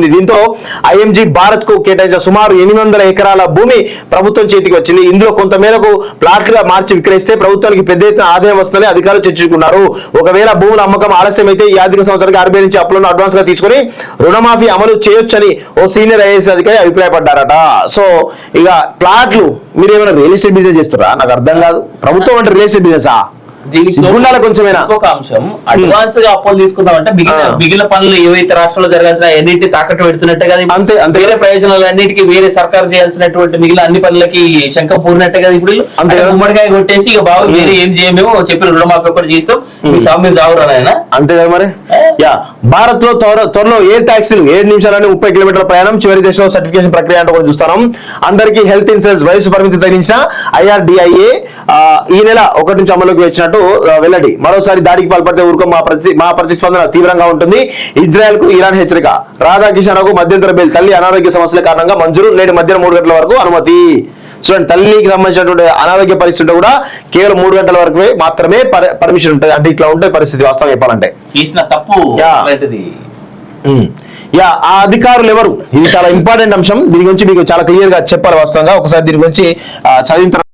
దీంతో ఐఎంజీ భారత్ కు కేటాయించిన సుమారు 800 ఎకరాల భూమి ప్రభుత్వం చేతికి వచ్చింది. ఇందులో కొంత మేరకు ప్లాట్లుగా మార్చి విక్రయిస్తే ప్రభుత్వానికి పెద్ద ఎత్తున ఆదాయం వస్తుందని అధికారులు చర్చించుకున్నారు. ఒకవేళ భూముల అమ్మకం ఆలస్యం అయితే ఈ ఆర్థిక సంవత్సరానికి ఆర్బీఐ నుంచి అప్పులను అడ్వాన్స్ గా తీసుకుని రుణమాఫీ అమలు చేయొచ్చని ఓ సీనియర్ ఐఏఎస్ అధికారి అభిప్రాయపడ్డారట. సో ఇక ప్లాట్లు మీరు ఏమైనా రియల్ ఎస్టేట్ బిజినెస్ చేస్తారా? నాకు అర్థం కాదు. ప్రభుత్వం అంటే రియల్ ఎస్టేట్ బిజినెస్ కొంచెమైనా ఇంకొక అంశం, అడ్వాన్స్ గా అప్పులు తీసుకుందామంటే మిగిలిన పనులు ఏవైతే రాష్ట్రంలో జరగాల్సిన అన్నింటినీ తాకట్టు పెడుతున్నట్టే కదా. అంతే వేరే ప్రయోజనాలు అన్నిటికీ వేరే సర్కారు చేయాల్సినటువంటి మిగిలిన అన్ని పనులకి శంఖం పూరినట్టే కదా. ఇప్పుడు గుమ్మడికాయ కొట్టేసి ఇక బాబు వేరే ఏం చేయమేమో చెప్పిన రుణమాఫీ ఒకటి చేస్తాం, మీ సామ్యం చావురానైనా అంతే కదా మరి. భారత్ లో త్వరలో ఎయిర్ టాక్సీలు 7 నిమిషాలని 30 కిలోమీటర్ల ప్రయాణం, చివరి దశలో సర్టిఫికేషన్ ప్రక్రియ అంటే కూడా చూస్తాం. అందరికీ హెల్త్ ఇన్సూరెన్స్ వయసు పరిమితి తగ్గించిన ఐఆర్డిఐఏ ఈ నెల 1 నుంచి అమలులోకి వచ్చినట్టు వెల్లడి. మరోసారి దాడికి పాల్పడితే ఊరుకో మా ప్రతిస్పందన తీవ్రంగా ఉంటుంది. ఇజ్రాయెల్ కు ఇరాన్ హెచ్చరిక. రాధాకిషన్ రావుకు మధ్యంతర బెయిల్. తల్లి అనారోగ్య సమస్యల కారణంగా మంజూరు. నేడు మధ్యాహ్నం 3 గంటల వరకు అనుమతి. చూడండి, తల్లికి సంబంధించినటువంటి అనారోగ్య పరిస్థితి కూడా కేవలం 3 గంటల వరకు మాత్రమే పర్మిషన్ ఉంటుంది. అంటే ఇట్లా ఉంటుంది పరిస్థితి వాస్తవం చెప్పాలంటే. చేసిన తప్పు ఆ అధికారులు ఎవరు? ఇది చాలా ఇంపార్టెంట్ అంశం. దీని గురించి మీకు చాలా క్లియర్ గా చెప్పాలి వాస్తవంగా. ఒకసారి దీని గురించి చదివిన